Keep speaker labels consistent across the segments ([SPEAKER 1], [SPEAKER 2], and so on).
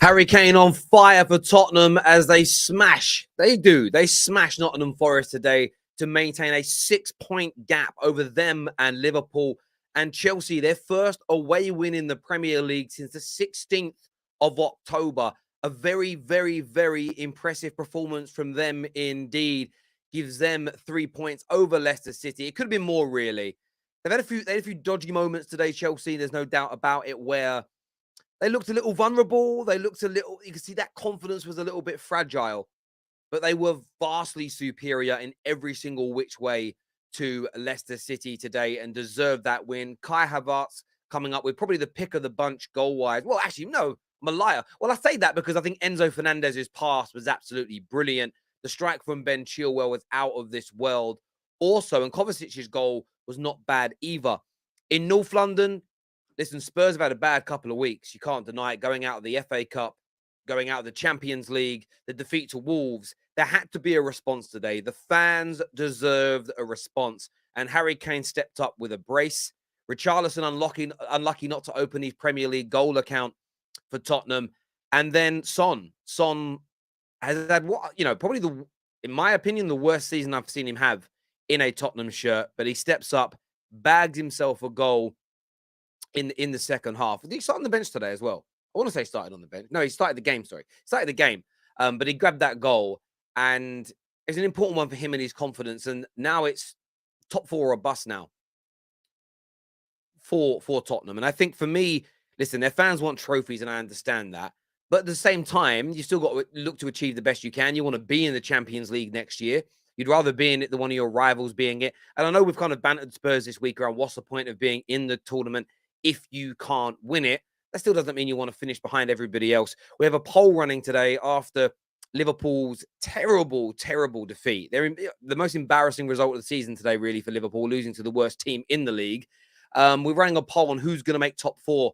[SPEAKER 1] Harry Kane on fire for Tottenham as they smash Nottingham Forest today to maintain a 6-point gap over them and Liverpool and Chelsea. Their first away win in the Premier League since the 16th of October. A very, very, very impressive performance from them indeed. Gives them 3 points over Leicester City. It could have been more, really. They had a few dodgy moments today, Chelsea. There's no doubt about it, where they looked a little vulnerable. They looked a little, you can see that confidence was a little bit fragile, but they were vastly superior in every single which way to Leicester City today and deserved that win. Kai Havertz coming up with probably the pick of the bunch goal-wise. Well, actually, no, I'm a liar. Well, I say that because I think Enzo Fernandez's pass was absolutely brilliant. The strike from Ben Chilwell was out of this world also, and Kovacic's goal was not bad either. In North London, listen, Spurs have had a bad couple of weeks. You can't deny it. Going out of the FA Cup, going out of the Champions League, the defeat to Wolves. There had to be a response today. The fans deserved a response. And Harry Kane stepped up with a brace. Richarlison unlucky not to open his Premier League goal account for Tottenham. And then Son has had probably in my opinion, the worst season I've seen him have in a Tottenham shirt. But he steps up, bags himself a goal in the second half. Did he start on the bench today as well? I want to say started on the bench. No, he started the game, sorry. Started the game. But he grabbed that goal, and it's an important one for him and his confidence. And now it's top four or bust now for Tottenham. And I think for me, listen, their fans want trophies, and I understand that. But at the same time, you still got to look to achieve the best you can. You want to be in the Champions League next year. You'd rather be in it than one of your rivals being it. And I know we've kind of bantered Spurs this week around what's the point of being in the tournament if you can't win it. That still doesn't mean you want to finish behind everybody else. We have a poll running today after Liverpool's terrible, terrible defeat. They're the most embarrassing result of the season today, really, for Liverpool, losing to the worst team in the league. We're running a poll on who's going to make top four.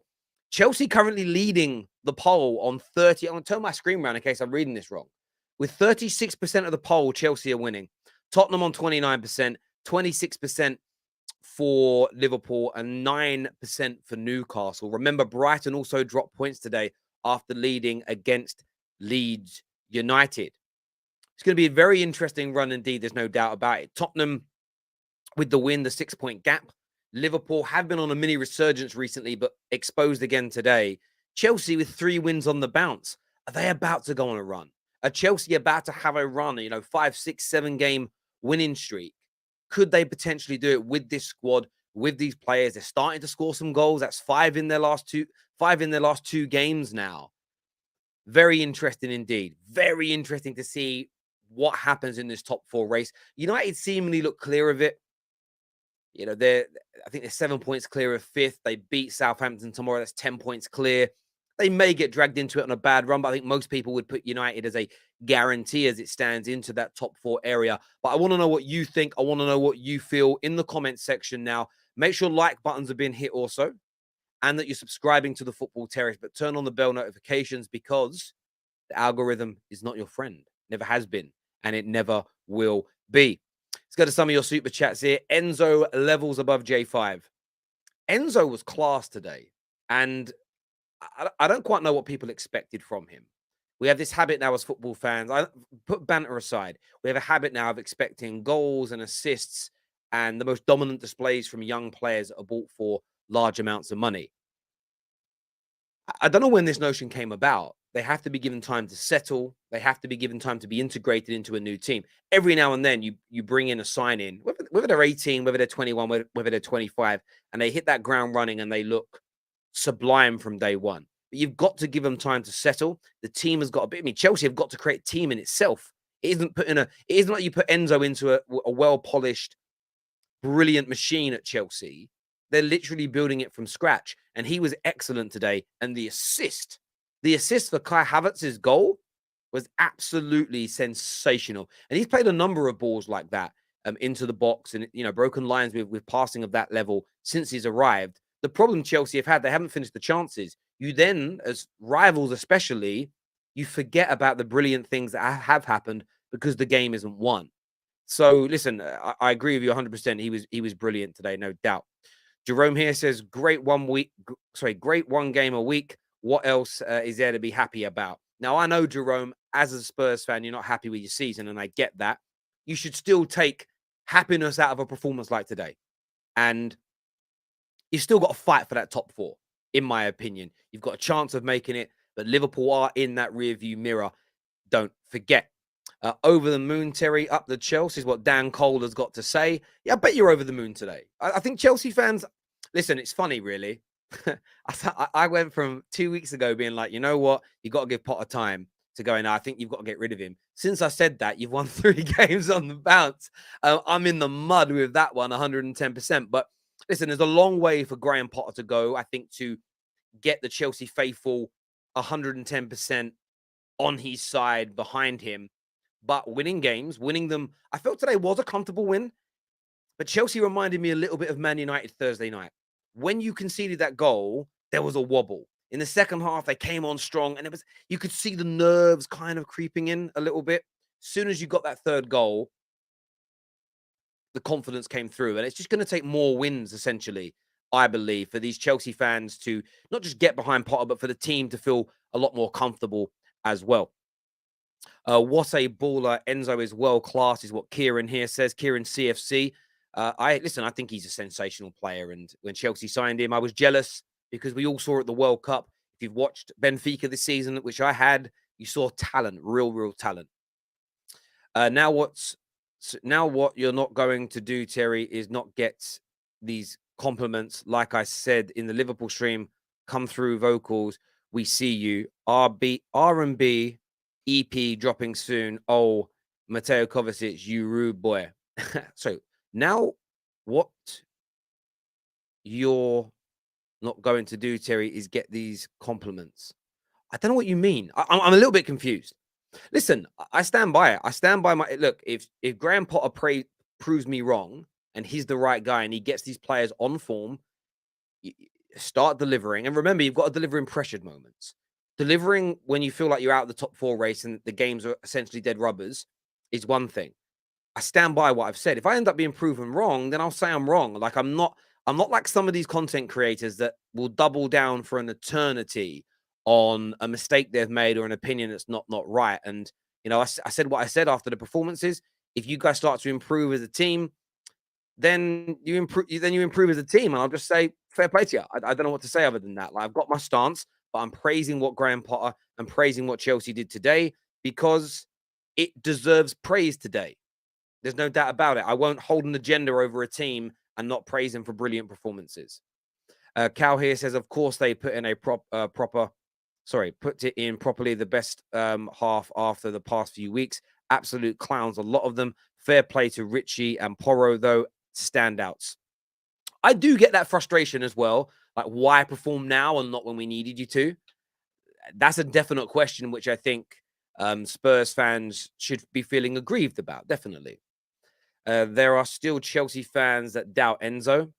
[SPEAKER 1] Chelsea currently leading the poll on 30. I'm going to turn my screen around in case I'm reading this wrong. With 36% of the poll, Chelsea are winning. Tottenham on 29%, 26% for Liverpool, and 9% for Newcastle. Remember, Brighton also dropped points today after leading against Leeds United. It's going to be a very interesting run indeed. There's no doubt about it. Tottenham with the win, the 6-point gap. Liverpool have been on a mini resurgence recently, but exposed again today. Chelsea with 3 wins on the bounce. Are they about to go on a run? Are Chelsea about to have a run, 5, 6, 7 game winning streak? Could they potentially do it with this squad, with these players? They're starting to score some goals. That's 5 in their last two games now. Very interesting indeed. Very interesting to see what happens in this top 4 race. United seemingly look clear of it. I think they're 7 points clear of 5th. They beat Southampton tomorrow. That's 10 points clear. They may get dragged into it on a bad run, but I think most people would put United as a guarantee as it stands into that top 4 area. But I want to know what you think. I want to know what you feel in the comments section now. Make sure like buttons have been hit also, and that you're subscribing to the Football Terrace, but turn on the bell notifications because the algorithm is not your friend. Never has been, and it never will be. Let's go to some of your super chats here. Enzo levels above J5. Enzo was class today, and I don't quite know what people expected from him. We have this habit now as football fans. I put banter aside. We have a habit now of expecting goals and assists and the most dominant displays from young players that are bought for large amounts of money. I don't know when this notion came about. They have to be given time to settle. They have to be given time to be integrated into a new team. Every now and then you bring in a sign-in, whether they're 18, whether they're 21, whether they're 25, and they hit that ground running and they look sublime from day one. But you've got to give them time to settle. The team has got to be, Chelsea have got to create a team in itself. It isn't like you put Enzo into a well-polished, brilliant machine at Chelsea. They're literally building it from scratch. And he was excellent today. And the assist for Kai Havertz's goal was absolutely sensational. And he's played a number of balls like that into the box and, broken lines with passing of that level since he's arrived. The problem Chelsea have had, they haven't finished the chances. You then, as rivals especially, you forget about the brilliant things that have happened because the game isn't won. So, listen, I agree with you 100%. He was brilliant today, no doubt. Jerome here says, great one game a week. What else is there to be happy about? Now, I know, Jerome, as a Spurs fan, you're not happy with your season, and I get that. You should still take happiness out of a performance like today. And you've still got to fight for that top four, in my opinion. You've got a chance of making it, but Liverpool are in that rearview mirror. Don't forget. Over the moon, Terry, up the Chelsea is what Dan Cole has got to say. Yeah, I bet you're over the moon today. I think Chelsea fans, listen, it's funny, really. I went from 2 weeks ago being like, you know what? You got to give Potter time to go in. I think you've got to get rid of him. Since I said that, you've won 3 games on the bounce. I'm in the mud with that one, 110%. But listen, there's a long way for Graham Potter to go, I think, to get the Chelsea faithful 110% on his side, behind him. But winning games, winning them, I felt today was a comfortable win. But Chelsea reminded me a little bit of Man United Thursday night. When you conceded that goal, there was a wobble. In the second half, they came on strong, and you could see the nerves kind of creeping in a little bit. As soon as you got that third goal, the confidence came through. And it's just going to take more wins, essentially, I believe, for these Chelsea fans to not just get behind Potter, but for the team to feel a lot more comfortable as well. What a baller. Enzo is world class, is what Kieran here says. Kieran CFC. I think he's a sensational player. And when Chelsea signed him, I was jealous because we all saw at the World Cup. If you've watched Benfica this season, which I had, you saw talent, real talent. Now what you're not going to do, Terry, is not get these compliments. Like I said in the Liverpool stream, come through vocals. We see you. R&B EP dropping soon. Oh, Mateo Kovacic, you rude boy. So now what you're not going to do, Terry, is get these compliments. I don't know what you mean. I'm a little bit confused. Listen, I stand by it. I stand by my look. If Graham Potter proves me wrong and he's the right guy and he gets these players on form, start delivering. And remember, you've got to deliver in pressured moments. Delivering when you feel like you're out of the top 4 race and the games are essentially dead rubbers is one thing. I stand by what I've said. If I end up being proven wrong, then I'll say I'm wrong. Like I'm not like some of these content creators that will double down for an eternity on a mistake they've made or an opinion that's not right. And I said what I said after the performances. If you guys start to improve as a team, then you improve as a team. And I'll just say fair play to you. I don't know what to say other than that. Like I've got my stance, but I'm praising what Graham Potter and praising what Chelsea did today because it deserves praise today. There's no doubt about it. I won't hold an agenda over a team and not praise them for brilliant performances. Cal here says, of course, they put in put it in properly. The best half after the past few weeks. Absolute clowns, a lot of them. Fair play to Richie and Porro, though, standouts. I do get that frustration as well. Like, why perform now and not when we needed you to? That's a definite question, which I think Spurs fans should be feeling aggrieved about, definitely. There are still Chelsea fans that doubt Enzo.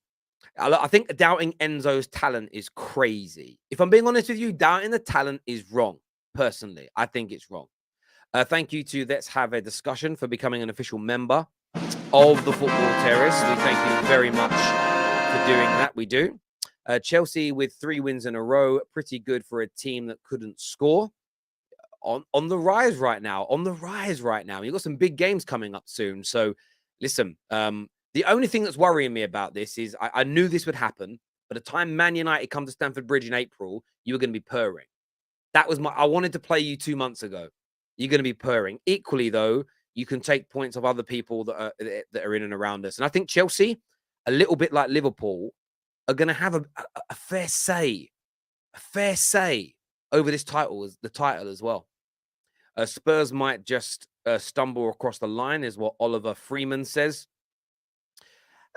[SPEAKER 1] I think doubting Enzo's talent is crazy. If I'm being honest with you, doubting the talent is wrong. Personally, I think it's wrong. Thank you to Let's Have a Discussion for becoming an official member of the Football Terrace. We thank you very much for doing that. We do. Chelsea with 3 wins in a row. Pretty good for a team that couldn't score. On the rise right now. You've got some big games coming up soon. So, listen, the only thing that's worrying me about this is I knew this would happen. By the time Man United come to Stamford Bridge in April, you were going to be purring. I wanted to play you 2 months ago. You're going to be purring. Equally, though, you can take points of other people that are in and around us. And I think Chelsea, a little bit like Liverpool, are going to have a fair say over this title, as well. Spurs might just stumble across the line, is what Oliver Freeman says.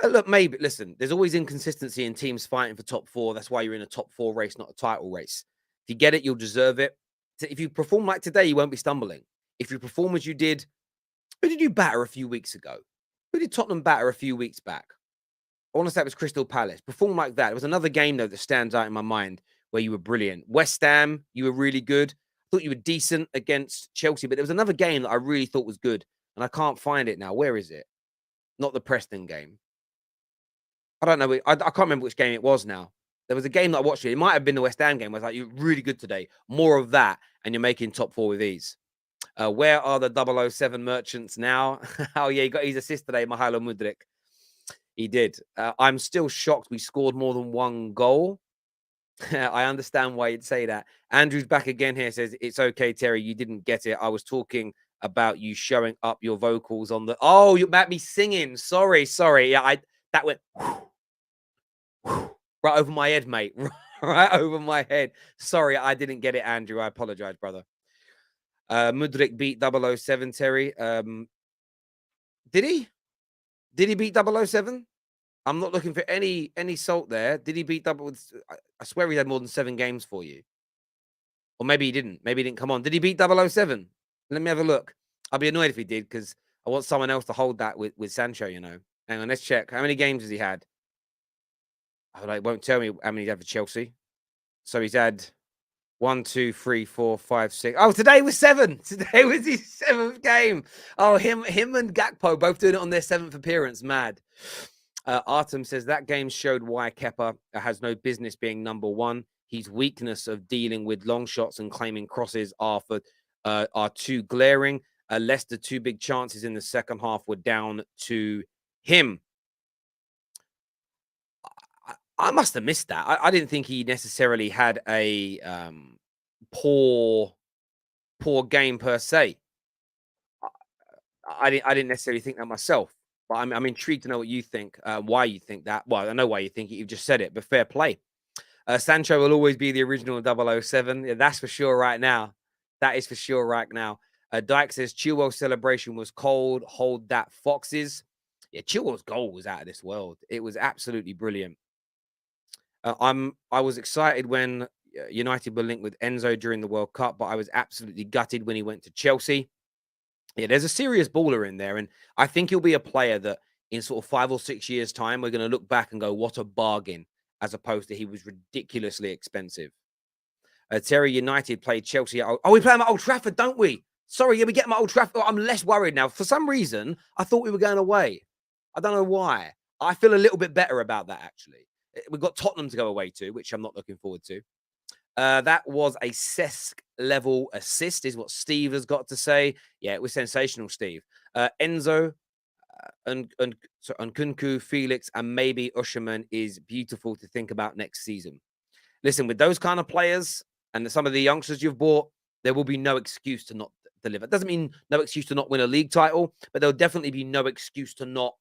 [SPEAKER 1] Look, maybe, listen, there's always inconsistency in teams fighting for top 4. That's why you're in a top 4 race, not a title race. If you get it, you'll deserve it. If you perform like today, you won't be stumbling. If you perform as you did, who did you batter a few weeks ago? Who did Tottenham batter a few weeks back? I want to say it was Crystal Palace. Perform like that. It was another game, though, that stands out in my mind where you were brilliant. West Ham, you were really good. I thought you were decent against Chelsea, but there was another game that I really thought was good, and I can't find it now. Where is it? Not the Preston game. I don't know. I can't remember which game it was now. There was a game that I watched. It might have been the West Ham game. I was like, you're really good today. More of that, and you're making top 4 with ease. Where are the 007 merchants now? Oh, yeah, he got his assist today, Mihailo Mudryk. He did. I'm still shocked we scored more than 1 goal. I understand why you'd say that. Andrew's back again here, says, it's okay, Terry, you didn't get it. I was talking about you showing up your vocals on the... Oh, you met me singing. Sorry. Yeah, that went right over my head, mate. Right over my head. Sorry, I didn't get it, Andrew. I apologize, brother. Mudryk beat 007, Terry. Did he? Did he beat 007? I'm not looking for any salt there. Did he beat double? I swear he had more than 7 games for you. Or maybe he didn't. Maybe he didn't come on. Did he beat 007? Let me have a look. I'll be annoyed if he did because I want someone else to hold that with Sancho, you know. Hang on, let's check. How many games has he had? Oh, it won't tell me how many he had for Chelsea. So he's had 1, 2, 3, 4, 5, 6. Oh, today was 7. Today was his 7th game. Oh, him and Gakpo both doing it on their 7th appearance. Mad. Artem says that game showed why Kepa has no business being number 1. His weakness of dealing with long shots and claiming crosses are too glaring. Leicester 2 big chances in the second half were down to him. I must have missed that. I didn't think he necessarily had a poor game per se. I didn't necessarily think that myself, but I'm intrigued to know what you think, why you think that. Well, I know why you think it. You've just said it, but fair play. Sancho will always be the original 007. Yeah, that's for sure right now. That is for sure right now. Dyke says Chilwell's celebration was cold. Hold that, Foxes. Yeah, Chilwell's goal was out of this world. It was absolutely brilliant. I was excited when United were linked with Enzo during the World Cup, but I was absolutely gutted when he went to Chelsea. Yeah, there's a serious baller in there, and I think he'll be a player that in sort of 5 or 6 years' time, we're going to look back and go, what a bargain, as opposed to he was ridiculously expensive. Terry, United played Chelsea. We play them at Old Trafford, don't we? Sorry, yeah, we get them at Old Trafford. I'm less worried now. For some reason, I thought we were going away. I don't know why. I feel a little bit better about that, actually. We've got Tottenham to go away to, which I'm not looking forward to. That was a Cesc level assist, is what Steve has got to say. Yeah, it was sensational, Steve. Enzo and Nkunku, Felix, and maybe Usherman is beautiful to think about next season. Listen, with those kind of players and some of the youngsters you've bought, there will be no excuse to not deliver. It doesn't mean no excuse to not win a league title, but there'll definitely be no excuse to not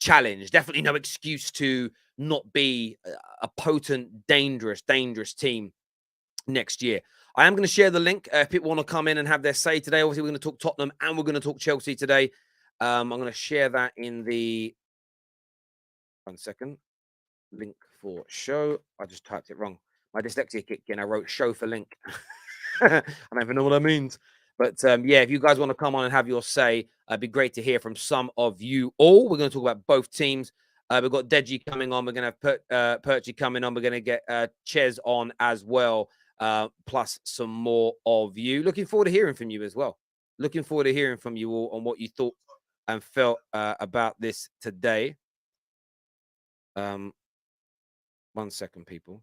[SPEAKER 1] challenge. Definitely no excuse to not be a potent, dangerous team next year. I am going to share the link if people want to come in and have their say today. Obviously, we're going to talk Tottenham and we're going to talk Chelsea today. I'm going to share that in the 1 second link for show. I just typed it wrong. My dyslexia kicked in. I wrote show for link. I don't even know what that means. But yeah, if you guys want to come on and have your say, it'd be great to hear from some of you all. We're going to talk about both teams. We've got Deji coming on. We're going to have Perchy coming on. We're going to get Ches on as well, plus some more of you. Looking forward to hearing from you as well. Looking forward to hearing from you all on what you thought and felt about this today. 1 second, people.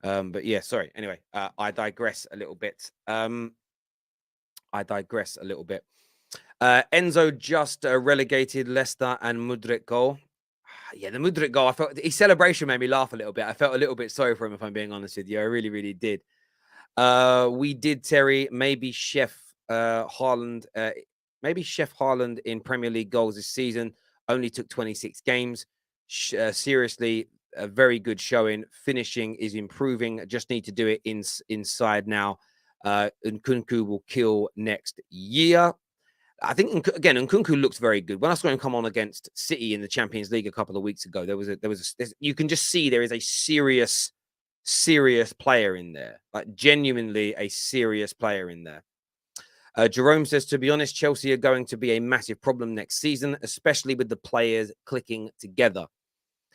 [SPEAKER 1] But yeah, sorry. Anyway, I digress a little bit. Enzo just relegated Leicester and Mudryk goal. Yeah, the Mudryk goal, I felt his celebration made me laugh a little bit. I felt a little bit sorry for him, if I'm being honest with you. I really, really did. We did, Terry. Maybe Chef Haaland in Premier League goals this season. Only took 26 games. Seriously, a very good showing. Finishing is improving. Just need to do it inside now. Nkunku will kill next year. I think again, Nkunku looks very good. When I saw him come on against City in the Champions League a couple of weeks ago, you can just see there is a serious player in there, like genuinely a serious player in there. Jerome says, to be honest, Chelsea are going to be a massive problem next season, especially with the players clicking together.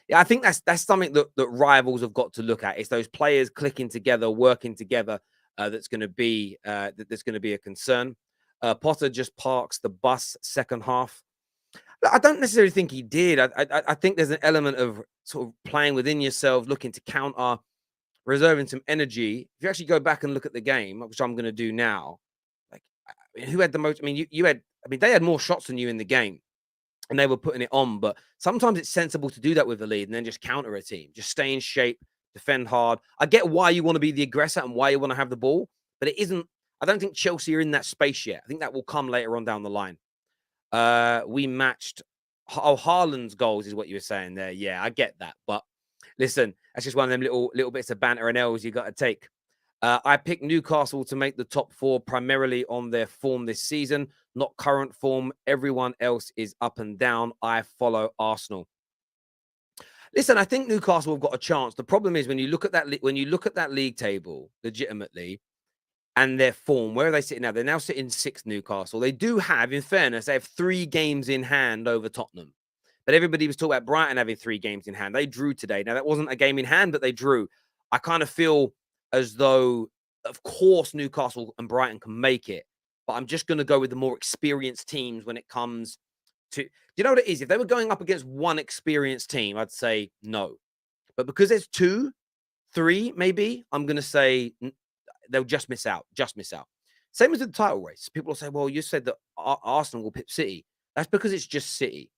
[SPEAKER 1] Yeah, I think that's something that rivals have got to look at. It's those players clicking together, working together. That's going to be a concern. Potter just parks the bus second half. I don't necessarily think he did. I think there's an element of sort of playing within yourself, looking to counter, reserving some energy. If you actually go back and look at the game, which I'm going to do now, like, I mean, who had the most? I mean, you had. I mean, they had more shots than you in the game, and they were putting it on. But sometimes it's sensible to do that with the lead and then just counter a team, just stay in shape, defend hard. I get why you want to be the aggressor and why you want to have the ball, but it isn't. I don't think Chelsea are in that space yet. I think that will come later on down the line. We matched. Oh, Haaland's goals is what you were saying there. Yeah, I get that, but listen, that's just one of them little bits of banter and L's you got to take. I picked Newcastle to make the top four primarily on their form this season, not current form. Everyone else is up and down. I follow Arsenal. Listen, I think Newcastle have got a chance. The problem is when you look at that league table, legitimately, and their form, where are they sitting now? They're now sitting sixth, Newcastle. They do have, in fairness, they have 3 games in hand over Tottenham. But everybody was talking about Brighton having 3 games in hand. They drew today. Now, that wasn't a game in hand, but they drew. I kind of feel as though, of course, Newcastle and Brighton can make it. But I'm just going to go with the more experienced teams when it comes to... Do you know what it is? If they were going up against one experienced team, I'd say no. But because there's 2, 3, maybe, I'm going to say they'll just miss out. Just miss out. Same as with the title race. People will say, well, you said that Arsenal will pip City. That's because it's just City.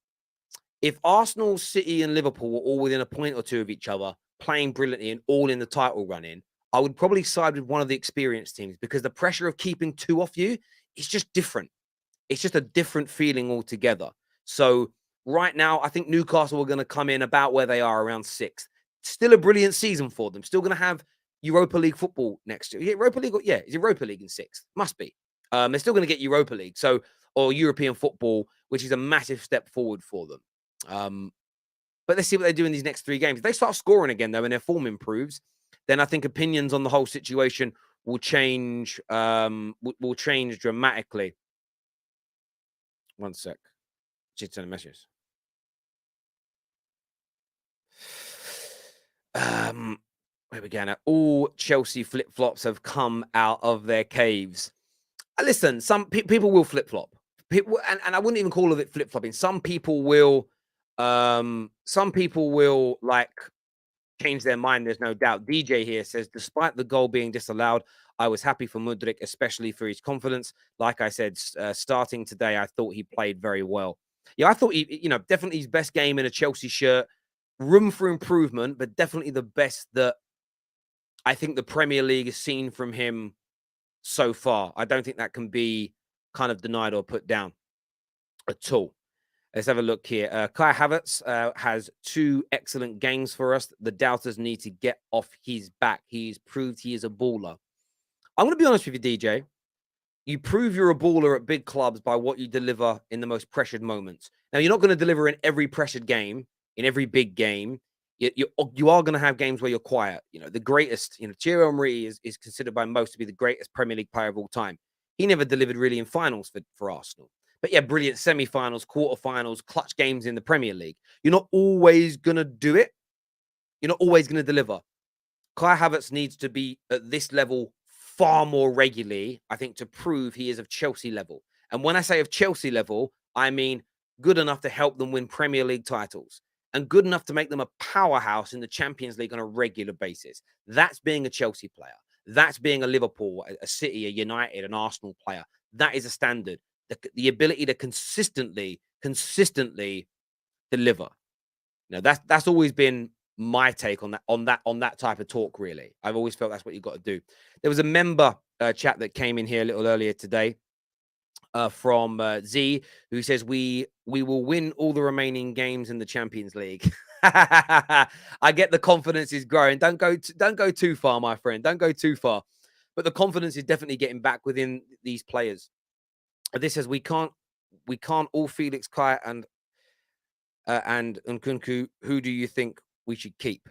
[SPEAKER 1] If Arsenal, City, and Liverpool were all within a point or 2 of each other, playing brilliantly and all in the title running, I would probably side with one of the experienced teams because the pressure of keeping 2 off you is just different. It's just a different feeling altogether. So right now, I think Newcastle are going to come in about where they are, around 6th. Still a brilliant season for them. Still going to have Europa League football next year. Europa League, yeah, is Europa League in 6th? Must be. They're still going to get Europa League, or European football, which is a massive step forward for them. But let's see what they do in these next 3 games. If they start scoring again, though, and their form improves, then I think opinions on the whole situation will change. Will change dramatically. One sec. She's sending messages. Where we going? All Chelsea flip flops have come out of their caves. Listen, some people will flip flop. People, and I wouldn't even call it flip flopping. Some people will like change their mind. There's no doubt. DJ here says, despite the goal being disallowed, I was happy for Mudryk, especially for his confidence. Like I said, starting today, I thought he played very well. Yeah, I thought he, definitely his best game in a Chelsea shirt. Room for improvement, but definitely the best that I think the Premier League has seen from him so far. I don't think that can be kind of denied or put down at all. Let's have a look here. Kai Havertz has 2 excellent games for us. The doubters need to get off his back. He's proved he is a baller. I'm going to be honest with you, DJ. You prove you're a baller at big clubs by what you deliver in the most pressured moments. Now, you're not going to deliver in every pressured game, in every big game. You are going to have games where you're quiet. The greatest, Thierry Henry is considered by most to be the greatest Premier League player of all time. He never delivered really in finals for Arsenal. But yeah, brilliant semi-finals, quarterfinals, clutch games in the Premier League. You're not always going to do it. You're not always going to deliver. Kai Havertz needs to be at this level far more regularly, I think, to prove he is of Chelsea level. And when I say of Chelsea level, I mean good enough to help them win Premier League titles and good enough to make them a powerhouse in the Champions League on a regular basis. That's being a Chelsea player. That's being a Liverpool, a City, a United, an Arsenal player. That is a standard. The ability to consistently deliver. That's always been my take on that type of talk. Really, I've always felt that's what you got to do. There was a member chat that came in here a little earlier today from Z, who says we will win all the remaining games in the Champions League. I get the confidence is growing. Don't go too far, my friend. Don't go too far. But the confidence is definitely getting back within these players. This says we can't all Felix, Kai, and Nkunku. Who do you think we should keep?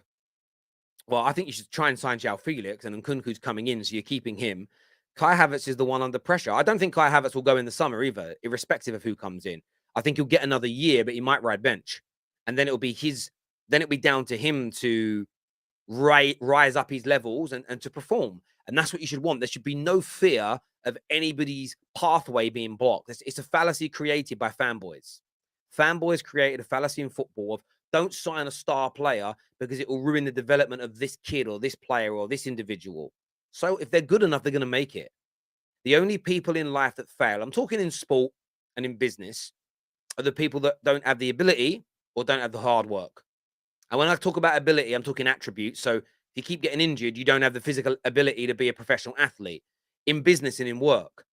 [SPEAKER 1] Well, I think you should try and sign João Felix, and Nkunku's coming in, so you're keeping him. Kai Havertz is the one under pressure. I don't think Kai Havertz will go in the summer either, irrespective of who comes in. I think he'll get another year, but he might ride bench, and then it'll be down to him to rise up his levels and to perform. And that's what you should want. There should be no fear of anybody's pathway being blocked. It's a fallacy created by fanboys. Fanboys created a fallacy in football of don't sign a star player because it will ruin the development of this kid or this player or this individual. So if they're good enough, they're going to make it. The only people in life that fail, I'm talking in sport and in business, are the people that don't have the ability or don't have the hard work. And when I talk about ability, I'm talking attributes. So if you keep getting injured, you don't have the physical ability to be a professional athlete. In business and in work,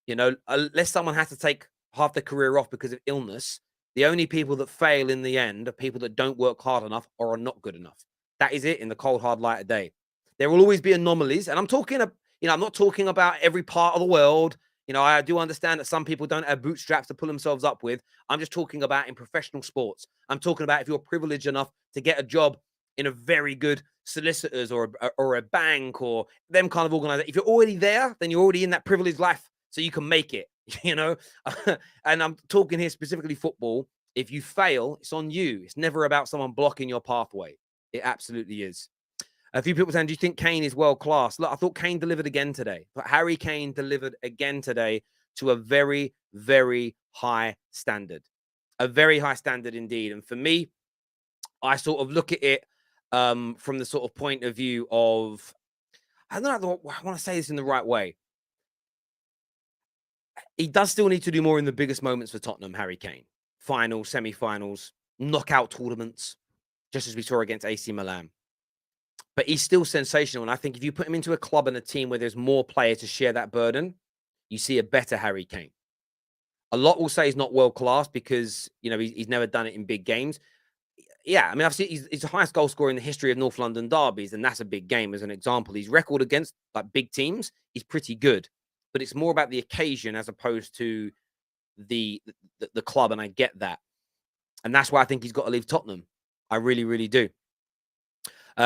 [SPEAKER 1] unless someone has to take half their career off because of illness, the only people that fail in the end are people that don't work hard enough or are not good enough. That is it in the cold, hard light of day. There will always be anomalies. And I'm not talking about every part of the world. I do understand that some people don't have bootstraps to pull themselves up with. I'm just talking about in professional sports. I'm talking about if you're privileged enough to get a job in a very good solicitors or a bank or them kind of organization. If you're already there, then you're already in that privileged life, so you can make it, And I'm talking here specifically football. If you fail, it's on you. It's never about someone blocking your pathway. It absolutely is. A few people saying, do you think Kane is world class? Look, I thought Kane delivered again today, but Harry Kane delivered again today to a very, very high standard, a very high standard indeed. And for me, I sort of look at it from the sort of point of view of, I don't know, I want to say this in the right way. He does still need to do more in the biggest moments for Tottenham, Harry Kane. Finals, semi-finals, knockout tournaments, just as we saw against AC Milan. But he's still sensational. And I think if you put him into a club and a team where there's more players to share that burden, you see a better Harry Kane. A lot will say he's not world class because, he's never done it in big games. Yeah, I mean, I've seen he's the highest goal scorer in the history of North London derbies, and that's a big game as an example. His record against big teams is pretty good, but it's more about the occasion as opposed to the club, and I get that. And that's why I think he's got to leave Tottenham. I really, really do.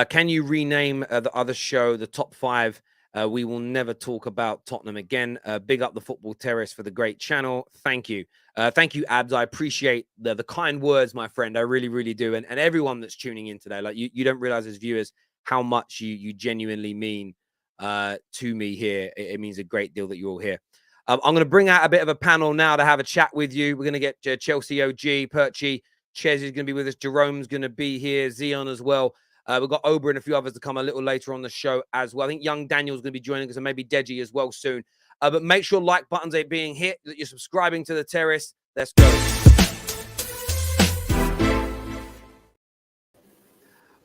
[SPEAKER 1] Can you rename the other show, the Top 5? We will never talk about Tottenham again. Big up the Football Terrace for the great channel. Thank you. Thank you, Abs. I appreciate the kind words, my friend. I really, really do. And everyone that's tuning in today, you don't realize as viewers how much you genuinely mean to me here. It means a great deal that you're all here. I'm going to bring out a bit of a panel now to have a chat with you. We're going to get Chelsea OG, Perchy, Ches is going to be with us. Jerome's going to be here. Zion as well. We've got Ober and a few others to come a little later on the show as well. I think young Daniel's going to be joining us and maybe Deji as well soon. But make sure like buttons are being hit, that you're subscribing to the Terrace. Let's go.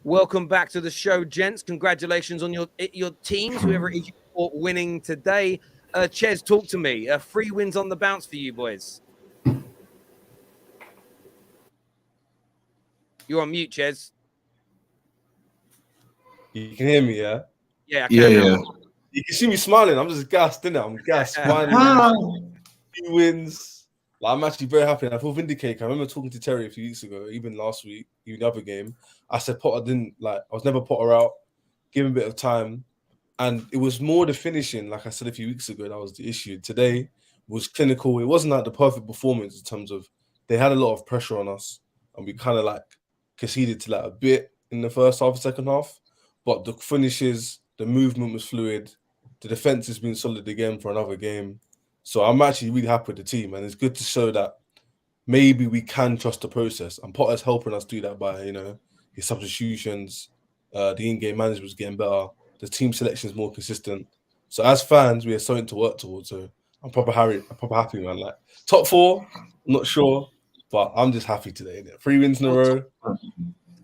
[SPEAKER 1] Welcome back to the show, gents. Congratulations on your teams, whoever it is you're winning today. Ches, talk to me. 3 wins on the bounce for you boys. You're on mute, Ches.
[SPEAKER 2] You can hear me, yeah?
[SPEAKER 1] Yeah, I can.
[SPEAKER 3] Yeah.
[SPEAKER 2] You can see me smiling. I'm just gassed, innit? I'm gassed, smiling. 2 wins. I'm actually very happy. And I feel vindicated. I remember talking to Terry a few weeks ago, even last week, even the other game. I said Potter I was never Potter out. Give him a bit of time. And it was more the finishing, like I said a few weeks ago, that was the issue. Today was clinical. It wasn't the perfect performance in terms of they had a lot of pressure on us. And we kind of conceded to a bit in the first half, second half. But the finishes, the movement was fluid. The defense has been solid again for another game. So I'm actually really happy with the team. And it's good to show that maybe we can trust the process. And Potter's helping us do that by, his substitutions. The in-game management is getting better. The team selection is more consistent. So as fans, we have something to work towards. So I'm proper happy, man. Top 4, I'm not sure. But I'm just happy today. 3 wins in a row.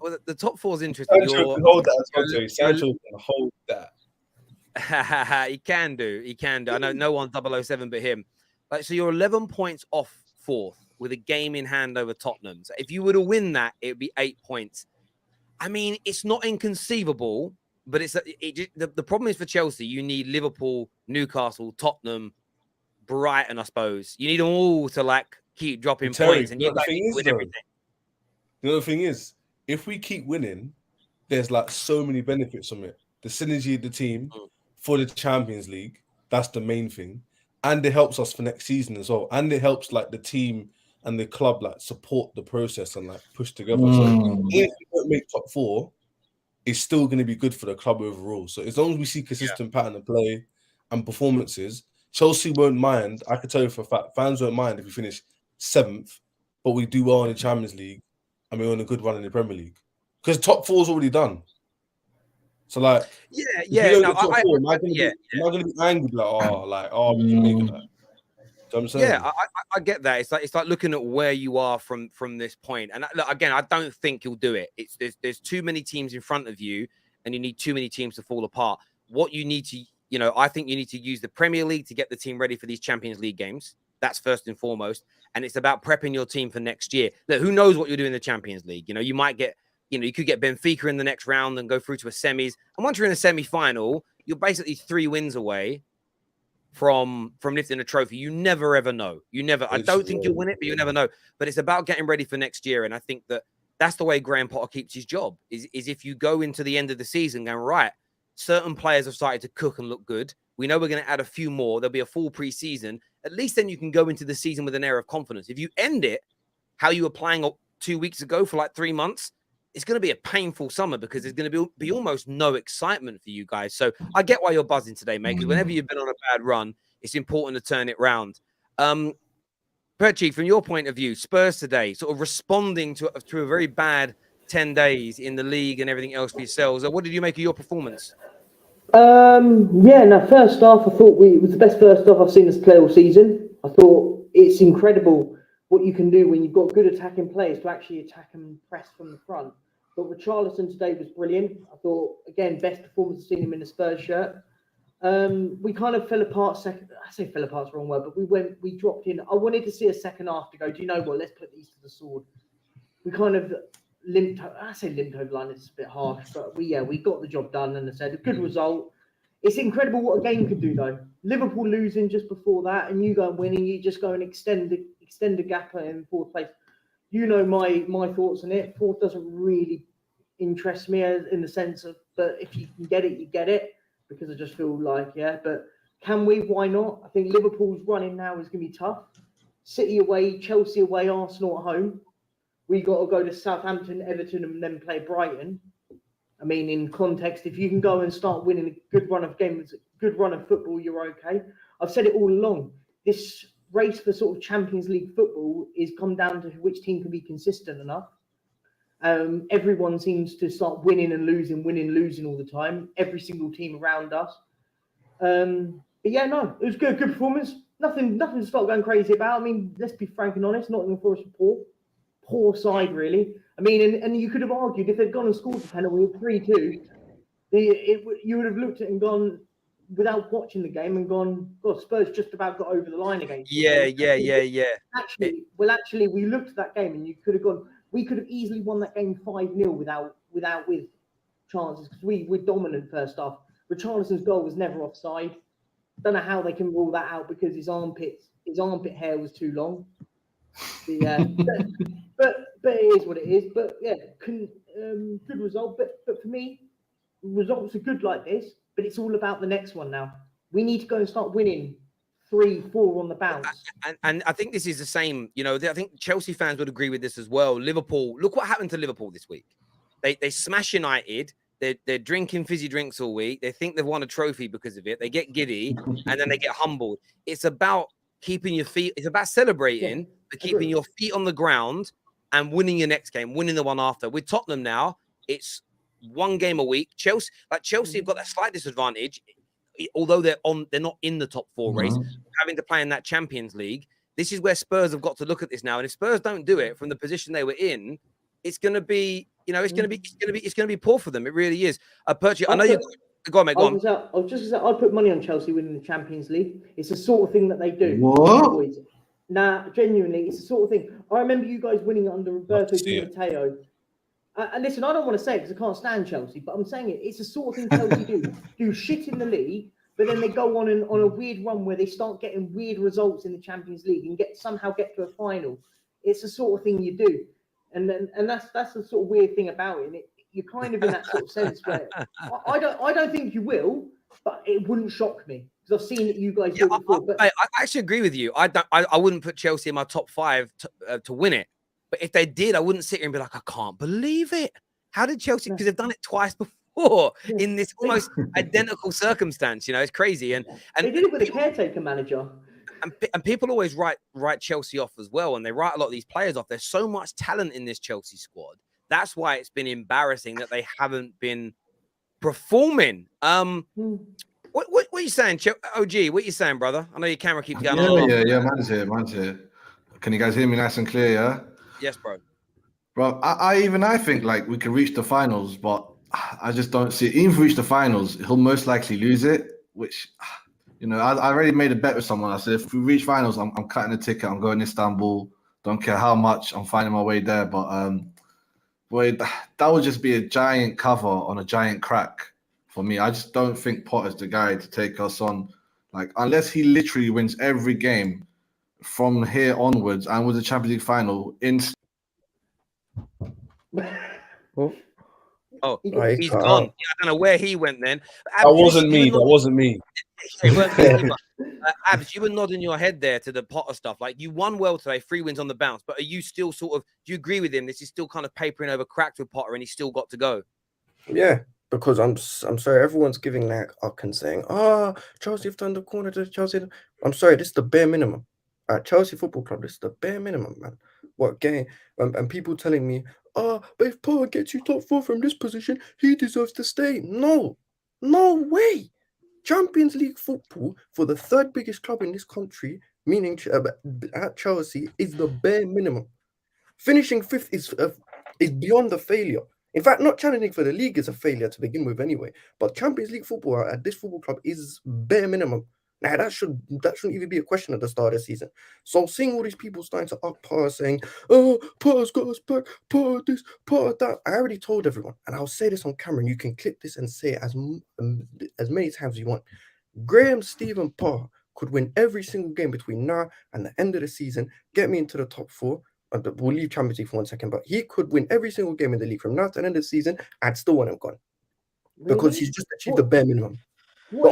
[SPEAKER 1] Well, the top 4 is interesting.
[SPEAKER 2] Sancho can hold that. Sancho can hold that.
[SPEAKER 1] He can do. I know no one 007 but him. So you're 11 points off 4th with a game in hand over Tottenham. So if you were to win that, it would be 8 points. I mean, it's not inconceivable, but the problem is for Chelsea, you need Liverpool, Newcastle, Tottenham, Brighton, I suppose. You need them all to keep dropping points, and you win everything.
[SPEAKER 2] The other thing is, if we keep winning, there's so many benefits from it. The synergy of the team for the Champions League, that's the main thing. And it helps us for next season as well. And it helps the team and the club support the process and push together. So if we don't make top 4, it's still going to be good for the club overall. So as long as we see consistent pattern of play and performances, Chelsea won't mind. I can tell you for a fact, fans won't mind if we finish 7th but we do well in the Champions League and we're on a good run in the Premier League. Because top four's already done. So like, if we don't get top four, am I gonna be angry we didn't make it? Like, you know what I'm saying?
[SPEAKER 1] Yeah, I get that. It's like looking at where you are from this point. And look, again, I don't think you'll do it. There's too many teams in front of you, and you need too many teams to fall apart. What you need to, I think you need to use the Premier League to get the team ready for these Champions League games. That's first and foremost. And it's about prepping your team for next year. Look, who knows what you'll do in the Champions League? You might get, you could get Benfica in the next round and go through to a semis. And once you're in a semi-final, you're basically 3 wins away from lifting a trophy. You never ever know. I don't think you'll win it, but you never know. But it's about getting ready for next year. And I think that's the way Graham Potter keeps his job, is if you go into the end of the season going, right, certain players have started to cook and look good. We know we're going to add a few more. There'll be a full preseason. At least then you can go into the season with an air of confidence. If you end it how you were playing 2 weeks ago for like 3 months, it's going to be a painful summer because there's going to be almost no excitement for you guys. So I get why you're buzzing today, mate, because whenever you've been on a bad run, it's important to turn it round. Perchi, from your point of view, Spurs today, sort of responding to a very bad 10 days in the league and everything else for yourselves. What did you make of your performance?
[SPEAKER 3] First half, I thought it was the best first half I've seen us play all season. I thought it's incredible what you can do when you've got good attacking players to actually attack and press from the front. But Richarlison today was brilliant. I thought, again, best performance I've seen him in a Spurs shirt. We kind of fell apart second. I say fell apart's the wrong word, but we dropped in. I wanted to see a second half to go, do you know what? Let's put these to the sword. We kind of limped. I say limped over the line. It's a bit harsh, but we got the job done, and I said a good result. It's incredible what a game could do, though. Liverpool losing just before that, and you go and winning. You just go and extend the gap in fourth place. You know my thoughts on it. Fourth doesn't really interest me in the sense of, but if you can get it, you get it, because I just feel like, but can we? Why not? I think Liverpool's running now is going to be tough. City away, Chelsea away, Arsenal at home. We got to go to Southampton, Everton, and then play Brighton. I mean, in context, if you can go and start winning a good run of games, good run of football, you're okay. I've said it all along. This race for sort of Champions League football is come down to which team can be consistent enough. Everyone seems to start winning and losing all the time. Every single team around us. It was good performance. Nothing to start going crazy about. I mean, let's be frank and honest. Nottingham Forest were poor side, really. I mean, and you could have argued if they'd gone and scored the penalty at 3-2, you would have looked at it and gone, without watching the game, and gone, God, Spurs just about got over the line against.
[SPEAKER 1] Yeah.
[SPEAKER 3] Actually, we looked at that game and you could have gone. We could have easily won that game 5-0 with chances, because we were dominant first half. Richarlison's goal was never offside. Don't know how they can rule that out because his armpit hair was too long. But it is what it is. But yeah, good result. But for me, results are good like this. But it's all about the next one now. We need to go and start winning 3-4 on the bounce.
[SPEAKER 1] And I think this is the same. I think Chelsea fans would agree with this as well. Liverpool, look what happened to Liverpool this week. They smash United. They're drinking fizzy drinks all week. They think they've won a trophy because of it. They get giddy and then they get humbled. It's about keeping your feet. It's about celebrating, but keeping your feet on the ground and winning your next game, winning the one after. With Tottenham now, it's one game a week. Chelsea have got that slight disadvantage, although they're not in the top 4 race, having to play in that Champions League. This is where Spurs have got to look at this now. And if Spurs don't do it from the position they were in, it's going to be, it's going to be poor for them. It really is. Perchi, I know you. Go on, mate. Go on.
[SPEAKER 3] I was just going to say, I'd put money on Chelsea winning the Champions League. It's the sort of thing that they do.
[SPEAKER 4] What?
[SPEAKER 3] Nah, genuinely, it's the sort of thing. I remember you guys winning it under Roberto Di Matteo. And listen, I don't want to say it because I can't stand Chelsea, but I'm saying it. It's the sort of thing Chelsea do shit in the league, but then they go on a weird run where they start getting weird results in the Champions League and somehow get to a final. It's the sort of thing you do, and that's the sort of weird thing about it. And you're kind of in that sort of sense where I don't think you will, but it wouldn't shock me because I've seen that you guys do before. But
[SPEAKER 1] I actually agree with you. I wouldn't put Chelsea in my top 5 to win it. But if they did, I wouldn't sit here and be like, I can't believe it. How did Chelsea? Because they've done it twice before in this almost identical circumstance. It's crazy. And
[SPEAKER 3] they did it with a caretaker manager.
[SPEAKER 1] and people always write Chelsea off as well, and they write a lot of these players off. There's so much talent in this Chelsea squad. That's why it's been embarrassing that they haven't been performing. What are you saying, OG? What are you saying, brother? I know your camera keeps going on.
[SPEAKER 4] Yeah. Man's here. Can you guys hear me nice and clear? Yeah.
[SPEAKER 1] Yes, bro.
[SPEAKER 4] Bro, I think like we can reach the finals, but I just don't see it. Even if we reach the finals, he'll most likely lose it. Which, you know, I already made a bet with someone. I said if we reach finals, I'm cutting the ticket. I'm going to Istanbul. Don't care how much. I'm finding my way there. But boy, that would just be a giant cover on a giant crack for me. I just don't think Potter's the guy to take us on. Like, unless he literally wins every game from here onwards and with the Champions League final in.
[SPEAKER 1] Oh, he's gone. Yeah, I don't know where he went then.
[SPEAKER 2] That wasn't me. That wasn't me.
[SPEAKER 1] Abs, you were nodding your head there to the Potter stuff. Like, you won well today, 3 wins on the bounce, but are you still sort of, do you agree with him? This is still kind of papering over cracks with Potter and he's still got to go?
[SPEAKER 5] Yeah, because I'm sorry, everyone's giving that up and saying, Chelsea have turned the corner to Chelsea. I'm sorry, this is the bare minimum. At Chelsea Football Club, this is the bare minimum, man. What game? And people telling me, but if Potter gets you top 4 from this position, he deserves to stay. No way. Champions League football for the 3rd biggest club in this country, meaning at Chelsea, is the bare minimum. Finishing 5th is beyond a failure. In fact, not challenging for the league is a failure to begin with anyway. But Champions League football at this football club is bare minimum. Now, that shouldn't even be a question at the start of the season. So seeing all these people starting to up Potter saying, Potter's got us back, Potter this, Potter that. I already told everyone, and I'll say this on camera, and you can clip this and say it as many times as you want. Graham Stephen Potter could win every single game between now and the end of the season, get me into the top 4. We'll leave Champions League for 1 second, but he could win every single game in the league from now to the end of the season. I'd still want him gone because he's just achieved the bare minimum. That's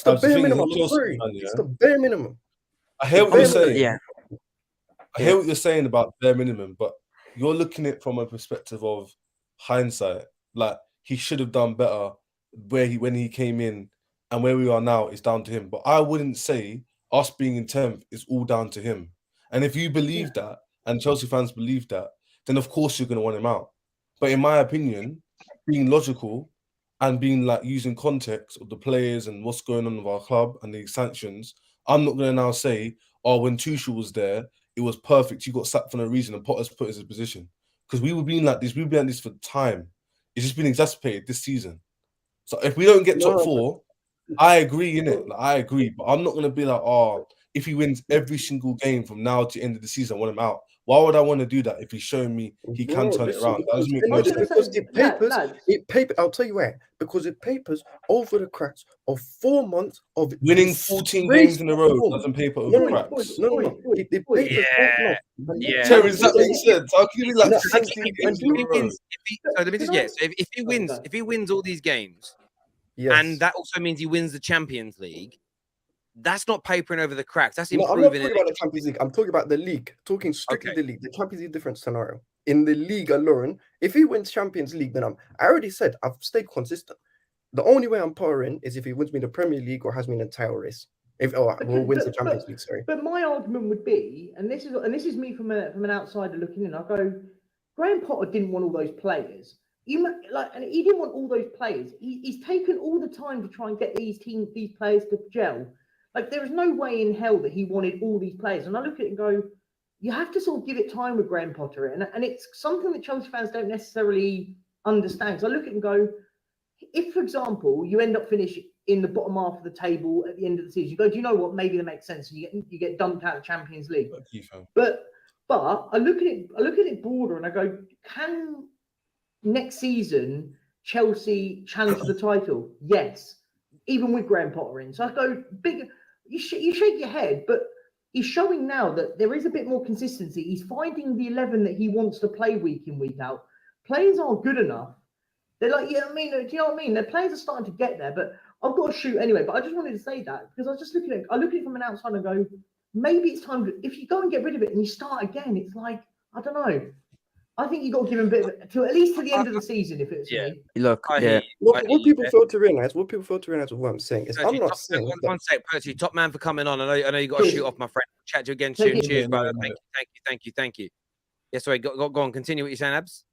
[SPEAKER 5] the bare minimum. It's the bare minimum.
[SPEAKER 2] I hear what you're saying. Yeah. I hear what you're saying about bare minimum, but you're looking at it from a perspective of hindsight. Like, he should have done better when he came in, and where we are now is down to him. But I wouldn't say us being in 10th is all down to him. And if you believe that, and Chelsea fans believe that, then of course you're going to want him out. But in my opinion, being logical and being like using context of the players and what's going on with our club and the sanctions, I'm not going to now say, when Tuchel was there, it was perfect. You got sacked for no reason and Potter's put us in a position. Because we were being like this. We've been like this for time. It's just been exacerbated this season. So if we don't get top 4, I agree, innit? Like, I agree. But I'm not going to be like, if he wins every single game from now to the end of the season, I want him out. Why would I want to do that if he's showing me he can turn it around? That doesn't make no sense.
[SPEAKER 5] Because it papers, I'll tell you where. Because it papers over the cracks of 4 months of
[SPEAKER 2] winning 14 games in a row doesn't paper over cracks.
[SPEAKER 5] No. It papers 4 months.
[SPEAKER 2] Yeah. Terry, does that make sense? How can you be like 16 games in a row?
[SPEAKER 1] If he wins all these games, and that also means he wins the Champions League, that's not papering over the cracks. That's improving.
[SPEAKER 5] I'm not talking about the Champions League. I'm talking about the league. Talking strictly the league. The Champions League, different scenario. In the league alone, if he wins Champions League, then I already said I've stayed consistent. The only way I'm powering is if he wins me the Premier League or has me in a title race. Wins the Champions League. Sorry.
[SPEAKER 3] But my argument would be, and this is me from an outsider looking in. I go, Graham Potter didn't want all those players. And he didn't want all those players. He's taken all the time to try and get these players to gel. Like, there is no way in hell that he wanted all these players. And I look at it and go, you have to sort of give it time with Graham Potter. And it's something that Chelsea fans don't necessarily understand. So I look at it and go, if, for example, you end up finishing in the bottom half of the table at the end of the season, you go, do you know what? Maybe that makes sense. And you get dumped out of the Champions League. But I look at it broader and I go, can next season Chelsea challenge the title? Yes. Even with Graham Potter in. So I go, big. You shake your head, but he's showing now that there is a bit more consistency. He's finding the 11 that he wants to play week in, week out. Players aren't good enough. They're like, do you know what I mean? The players are starting to get there, but I've got to shoot anyway. But I just wanted to say that because I was just looking at it from an outside and go, maybe it's time to, if you go and get rid of it and you start again, it's like, I don't know. I think you got to give him a bit of, to at least to the end of the season. If it's me,
[SPEAKER 5] Look,
[SPEAKER 1] I
[SPEAKER 5] yeah.
[SPEAKER 1] hear you.
[SPEAKER 5] What people fail to realize, what I'm saying is,
[SPEAKER 1] Percy,
[SPEAKER 5] I'm not saying that,
[SPEAKER 1] one sec, Percy, top man for coming on. I know you got to shoot off, my friend. Chat to you again soon. Cheers, brother. Thank you. Yeah, sorry, go on. Continue what you're saying, Abs.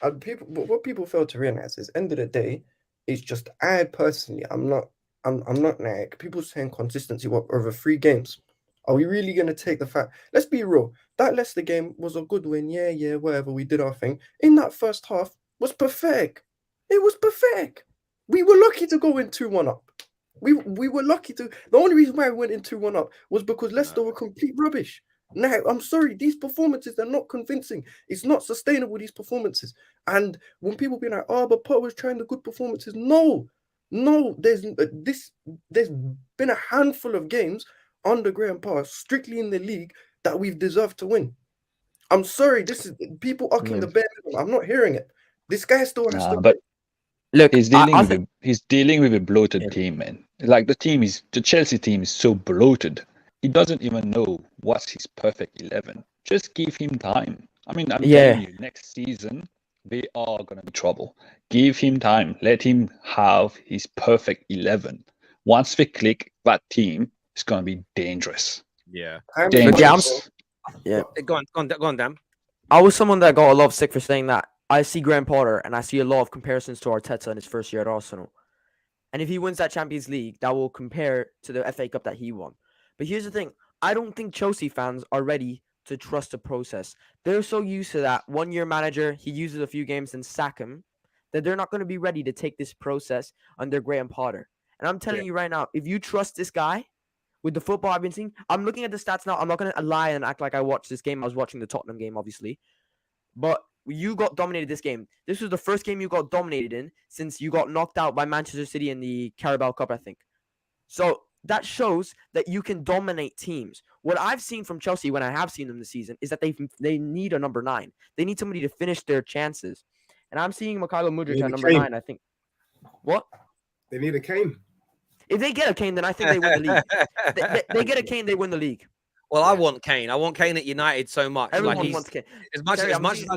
[SPEAKER 5] what people fail to realize is, end of the day, it's just I personally, I'm not like people saying consistency. What over 3 games? Are we really gonna take the fact? Let's be real. That Leicester game was a good win. Yeah, whatever. We did our thing. In that first half was pathetic. It was pathetic. We were lucky to go in 2-1 up. We were lucky to. The only reason why we went in 2-1 up was because Leicester were complete rubbish. Now, I'm sorry, these performances are not convincing. It's not sustainable, these performances. And when people be like, oh, but Potter was trying the good performances. No, there's been a handful of games under Graham Potter, strictly in the league, that we've deserved to win. I'm sorry, this is people ucking the bare minimum. I'm not hearing it. This guy still has to.
[SPEAKER 6] But
[SPEAKER 7] Look,
[SPEAKER 6] he's dealing with a bloated team, man. Like the Chelsea team is so bloated. He doesn't even know what's his perfect 11. Just give him time. I mean, I'm telling you, next season they are gonna be trouble. Give him time. Let him have his perfect 11. Once they click, that team is gonna be dangerous.
[SPEAKER 1] Yeah.
[SPEAKER 6] Dangerous.
[SPEAKER 1] Go on, Dan.
[SPEAKER 7] I was someone that got a lot of stick for saying that. I see Graham Potter and I see a lot of comparisons to Arteta in his first year at Arsenal. And if he wins that Champions League, that will compare to the FA Cup that he won. But here's the thing. I don't think Chelsea fans are ready to trust the process. They're so used to that one-year manager, he uses a few games and sack him, that they're not going to be ready to take this process under Graham Potter. And I'm telling you right now, if you trust this guy with the football I've been seeing, I'm looking at the stats now. I'm not going to lie and act like I watched this game. I was watching the Tottenham game, obviously. But you got dominated this game. This was the first game you got dominated in since you got knocked out by Manchester City in the Carabao Cup, I think. So that shows that you can dominate teams. What I've seen from Chelsea when I have seen them this season is that they need a number 9. They need somebody to finish their chances. And I'm seeing Mikhailo Mudryk at number 9, I think. What?
[SPEAKER 8] They need a KANE.
[SPEAKER 7] If they get a KANE, then I think they win the league. they get a KANE, they win the league.
[SPEAKER 1] Well, I want KANE. I want KANE at United so much.
[SPEAKER 7] Everyone wants KANE.
[SPEAKER 1] As much as I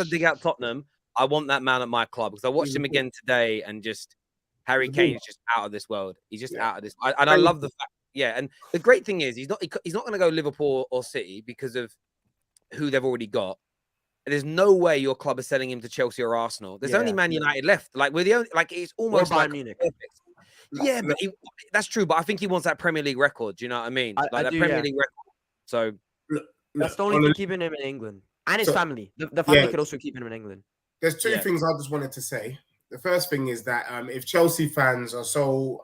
[SPEAKER 1] dig out Tottenham, I want that man at my club because I watched him again today and just Harry Kane is just out of this world. He's just out of this. And I love the fact. Yeah, and the great thing is he's not going to go Liverpool or City because of who they've already got. There's no way your club is selling him to Chelsea or Arsenal. There's only Man United left. Like we're the only. Like it's almost
[SPEAKER 7] or Bayern
[SPEAKER 1] like
[SPEAKER 7] Munich.
[SPEAKER 1] perfect. Yeah, but that's true. But I think he wants that Premier League record. Do you know what I mean? Premier League record. So
[SPEAKER 7] that's the only thing keeping him in England and his family. The family could also keep him in England.
[SPEAKER 8] There's two things I just wanted to say. The first thing is that if Chelsea fans are so,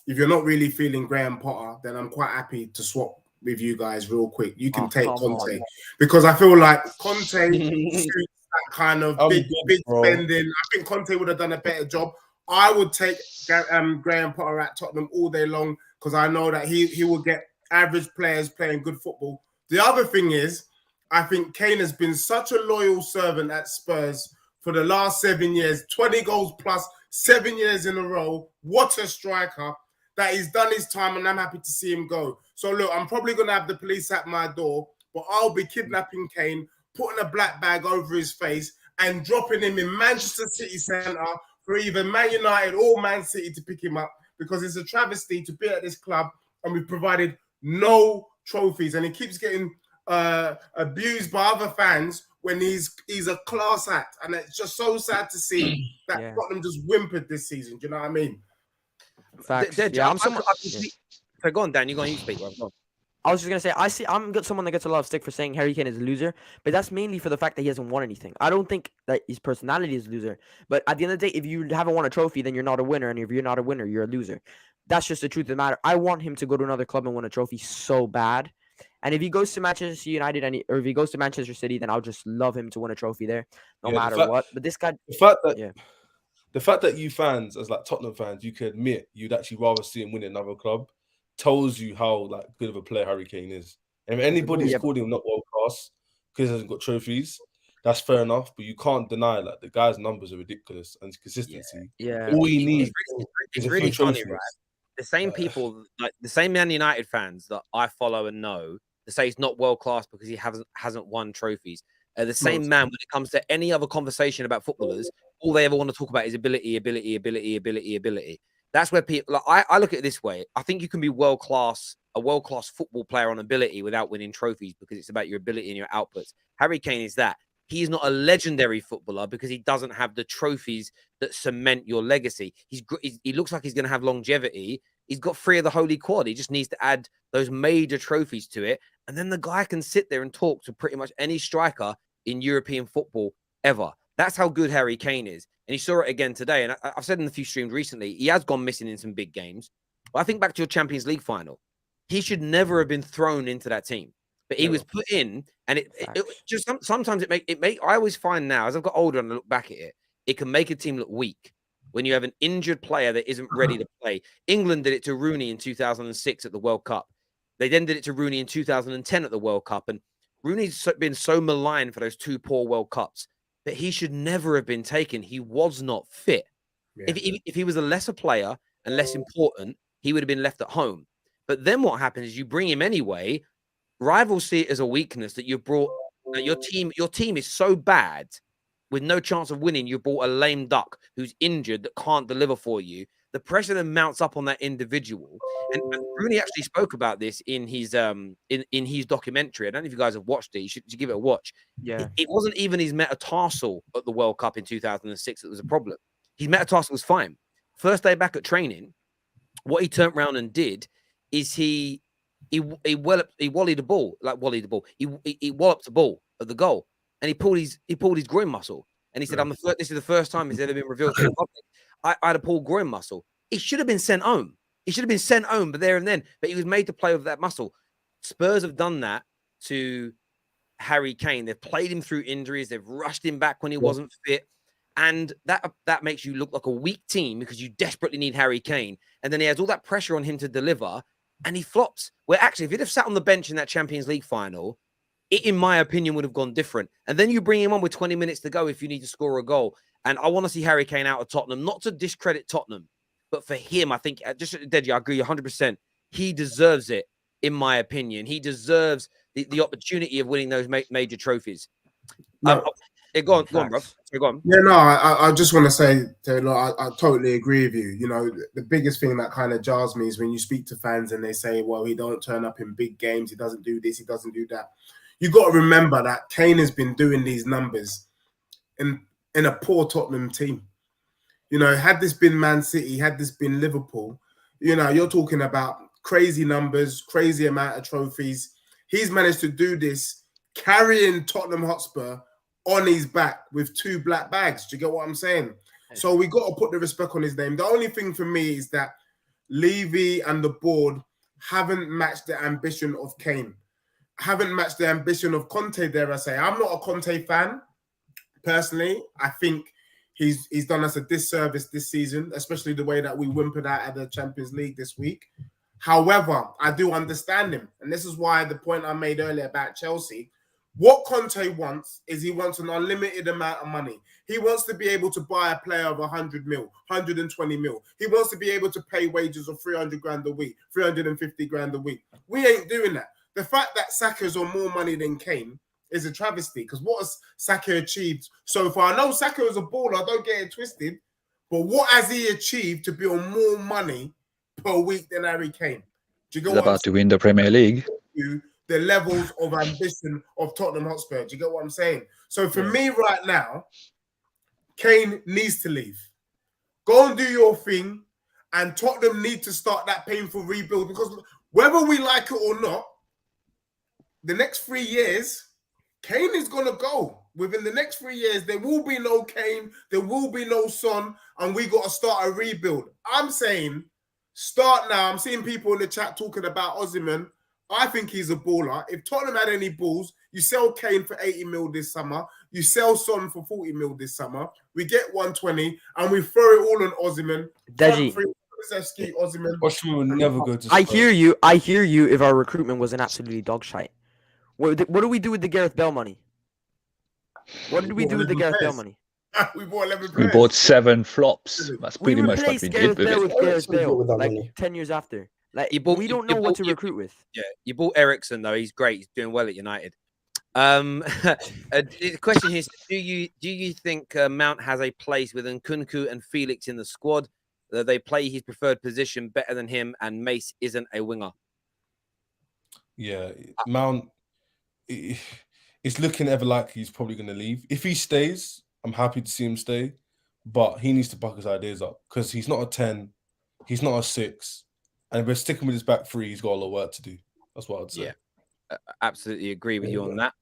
[SPEAKER 8] if you're not really feeling Graham Potter, then I'm quite happy to swap with you guys real quick. You can take Conte because I feel like Conte suits that kind of big spending. I think Conte would have done a better job. I would take Graham Potter at Tottenham all day long because I know that he will get average players playing good football. The other thing is, I think KANE has been such a loyal servant at Spurs for the last 7 years, 20 goals plus, 7 years in a row. What a striker that he's done his time, and I'm happy to see him go. So look, I'm probably going to have the police at my door, but I'll be kidnapping KANE, putting a black bag over his face and dropping him in Manchester City Centre for either Man United or Man City to pick him up because it's a travesty to be at this club and we've provided no trophies and he keeps getting abused by other fans when he's a class act, and it's just so sad to see that Tottenham just whimpered this season. Do you know what I mean?
[SPEAKER 7] Facts.
[SPEAKER 1] So go on, Dan. You're going to speak. Right?
[SPEAKER 7] I was just gonna say I'm someone that gets a lot of stick for saying Harry Kane is a loser, but that's mainly for the fact that he hasn't won anything. I don't think that his personality is a loser, but at the end of the day, if you haven't won a trophy, then you're not a winner, and if you're not a winner, you're a loser. That's just the truth of the matter. I want him to go to another club and win a trophy so bad. And if he goes to Manchester United or if he goes to Manchester City, then I'll just love him to win a trophy there, no matter what. But this guy,
[SPEAKER 2] the fact that you fans, as like Tottenham fans, you can admit you'd actually rather see him win another club, tells you how like good of a player Harry Kane is. And if anybody's called him not world class because he hasn't got trophies, that's fair enough. But you can't deny like the guy's numbers are ridiculous and his consistency. All he needs is
[SPEAKER 1] really funny, right? The same people, like the same Man United fans that I follow and know, to say he's not world class because he hasn't won trophies. The same man, when it comes to any other conversation about footballers, all they ever want to talk about is ability. That's where people, like, I look at it this way. I think you can be a world-class football player on ability without winning trophies, because it's about your ability and your outputs. Harry Kane is that. He is not a legendary footballer because he doesn't have the trophies that cement your legacy. He looks like he's going to have longevity. He's got 3 of the Holy Quad. He just needs to add those major trophies to it. And then the guy can sit there and talk to pretty much any striker in European football ever. That's how good Harry Kane is. And you saw it again today. And I've said in a few streams recently, he has gone missing in some big games. But I think back to your Champions League final. He should never have been thrown into that team. But he was put in, and it just sometimes I always find now, as I've got older and I look back at it, it can make a team look weak when you have an injured player that isn't ready to play. England did it to Rooney in 2006 at the World Cup. They then did it to Rooney in 2010 at the World Cup. And Rooney's been so maligned for those 2 poor World Cups, but he should never have been taken. He was not fit. Yeah. If he was a lesser player and less important, he would have been left at home. But then what happens is you bring him anyway. Rivals see it as a weakness that you've brought your team is so bad with no chance of winning. You brought a lame duck who's injured that can't deliver for you. The pressure then mounts up on that individual. And Rooney actually spoke about this in his in his documentary. I don't know if you guys have watched it. You should give it a watch.
[SPEAKER 7] Yeah,
[SPEAKER 1] it wasn't even his metatarsal at the World Cup in 2006 that was a problem. His metatarsal was fine. First day back at training, what he turned around and did is he walleyed the ball, He walloped the ball at the goal, and he pulled his groin muscle. And he said, "This is the first time he's ever been revealed to the public. I had a pulled groin muscle." He should have been sent home. But there and then. But he was made to play with that muscle. Spurs have done that to Harry Kane. They've played him through injuries. They've rushed him back when he wasn't fit. And that makes you look like a weak team because you desperately need Harry Kane. And then he has all that pressure on him to deliver. And he flops. Where actually, if he'd have sat on the bench in that Champions League final, it, in my opinion, would have gone different. And then you bring him on with 20 minutes to go if you need to score a goal. And I want to see Harry Kane out of Tottenham, not to discredit Tottenham, but for him, I think, just Deji, I agree 100%. He deserves it, in my opinion. He deserves the opportunity of winning those major trophies.
[SPEAKER 8] No.
[SPEAKER 1] Go on, bro. Go on.
[SPEAKER 8] Yeah, no, I just want to say, Taylor, I totally agree with you. You know, the biggest thing that kind of jars me is when you speak to fans and they say, well, he don't turn up in big games. He doesn't do this. He doesn't do that. You got to remember that Kane has been doing these numbers in a poor Tottenham team. You know, had this been Man City, had this been Liverpool, you know, you're talking about crazy numbers, crazy amount of trophies. He's managed to do this carrying Tottenham Hotspur on his back with 2 black bags. Do you get what I'm saying? So we got to put the respect on his name. The only thing for me is that Levy and the board haven't matched the ambition of Kane, haven't matched the ambition of Conte, dare I say. I'm not a Conte fan, personally. I think he's done us a disservice this season, especially the way that we whimpered out at the Champions League this week. However, I do understand him. And this is why the point I made earlier about Chelsea, what Conte wants is he wants an unlimited amount of money. He wants to be able to buy a player of 100 mil, 120 mil. He wants to be able to pay wages of 300 grand a week, 350 grand a week. We ain't doing that. The fact that Saka's on more money than Kane is a travesty, because what has Saka achieved so far? I know Saka is a baller, don't get it twisted, but what has he achieved to be on more money per week than Harry Kane? Do you get
[SPEAKER 6] He's about to win the Premier League.
[SPEAKER 8] The levels of ambition of Tottenham Hotspur. Do you get what I'm saying? So for me right now, Kane needs to leave. Go and do your thing, and Tottenham need to start that painful rebuild, because whether we like it or not, the next 3 years, Kane is going to go. Within the next 3 years, there will be no Kane, there will be no Son, and we got to start a rebuild. I'm saying start now. I'm seeing people in the chat talking about Osimhen. I think he's a baller. If Tottenham had any balls, you sell Kane for 80 mil this summer. You sell Son for 40 mil this summer. We get 120 and we throw it all on Osimhen.
[SPEAKER 7] Deji.
[SPEAKER 8] Osimhen.
[SPEAKER 2] Osimhen will never go to Spurs.
[SPEAKER 7] I hear you if our recruitment was an absolutely dog shite. What do we do with the Gareth Bale money? What did we do with the Gareth Bale money?
[SPEAKER 8] We bought 11
[SPEAKER 6] We
[SPEAKER 8] players.
[SPEAKER 6] bought 7 flops. That's pretty much what we did with
[SPEAKER 7] Bale
[SPEAKER 6] it.
[SPEAKER 7] with Gareth Bale
[SPEAKER 5] with that
[SPEAKER 7] like
[SPEAKER 5] money.
[SPEAKER 7] 10 years after. Like
[SPEAKER 1] You bought-
[SPEAKER 7] we don't
[SPEAKER 1] you
[SPEAKER 7] know what
[SPEAKER 1] bought-
[SPEAKER 7] to
[SPEAKER 1] you-
[SPEAKER 7] recruit with.
[SPEAKER 1] Yeah, you bought Ericsson though. He's great. He's doing well at United. The question here is: Do you think Mount has a place with Nkunku and Felix in the squad? They play his preferred position better than him, and Mace isn't a winger.
[SPEAKER 2] Yeah, Mount. It's looking ever likely he's probably going to leave. If he stays, I'm happy to see him stay, but he needs to buck his ideas up because he's not a 10, he's not a 6, and if we're sticking with his back three, he's got a lot of work to do. That's what I'd say.
[SPEAKER 1] Yeah, absolutely agree with you on that.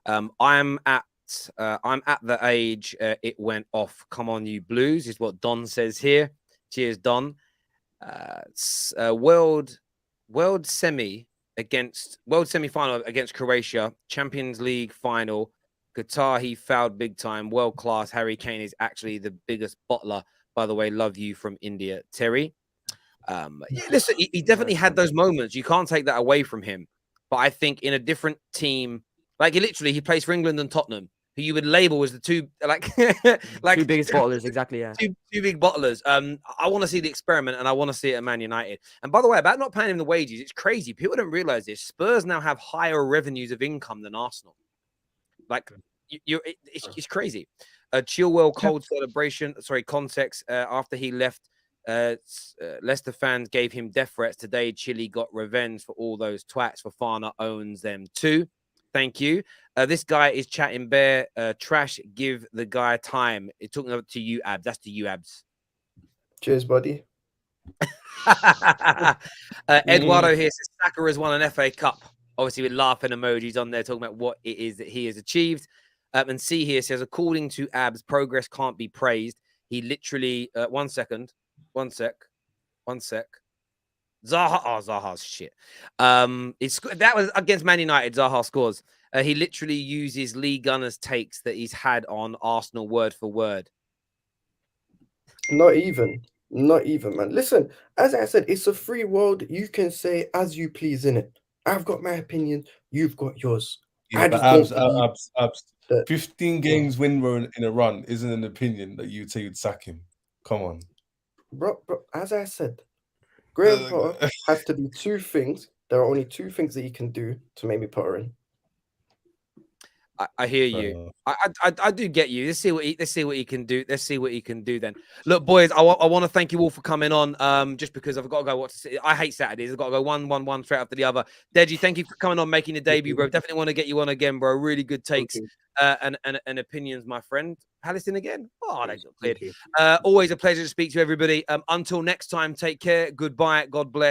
[SPEAKER 1] I'm at the age it went off. Come on, you Blues, is what Don says here. Cheers, Don. World semi final against Croatia, Champions League final. Qatar, he fouled big time. World class. Harry Kane is actually the biggest bottler. By the way, love you from India, Terry. Listen, he definitely had those moments. You can't take that away from him. But I think in a different team, like he plays for England and Tottenham, who you would label as the two
[SPEAKER 7] two biggest bottlers, exactly. Yeah,
[SPEAKER 1] two big bottlers. I want to see the experiment, and I want to see it at Man United. And by the way, about not paying him the wages, it's crazy. People don't realize this. Spurs now have higher revenues of income than Arsenal. Like it's crazy. Chilwell cold celebration. Sorry, context. After he left, Leicester fans gave him death threats. Today, Chile got revenge for all those twats. Fofana owns them too. Thank you. This guy is chatting bare trash. Give the guy time. It's talking to you, Abs. That's to you, Abs.
[SPEAKER 5] Cheers, buddy.
[SPEAKER 1] Eduardo here says Saka has won an FA Cup. Obviously, with laughing emojis on there, talking about what it is that he has achieved. And C here says, according to Abs, progress can't be praised. He literally, one sec. Zaha's shit. That was against Man United. Zaha scores. He literally uses Lee Gunner's takes that he's had on Arsenal word for word.
[SPEAKER 5] Not even, man. Listen, as I said, it's a free world. You can say as you please in it. I've got my opinion. You've got yours.
[SPEAKER 2] Yeah, but Abs. 15 games win in a run isn't an opinion that you'd say you'd sack him. Come on,
[SPEAKER 5] bro. As I said, Graham Potter has to do two things. There are only two things that he can do to make me put her in.
[SPEAKER 1] I hear you. I do get you. Let's see what he can do. Let's see what he can do then. Look, boys, I want to thank you all for coming on. Just because I've got to go watch. I hate Saturdays. I've got to go one straight after the other. Deji, thank you for coming on, making the debut, bro. Definitely want to get you on again, bro. Really good takes and opinions, my friend. Palestine again. Oh, they got cleared. Always a pleasure to speak to everybody. Until next time, take care. Goodbye. God bless.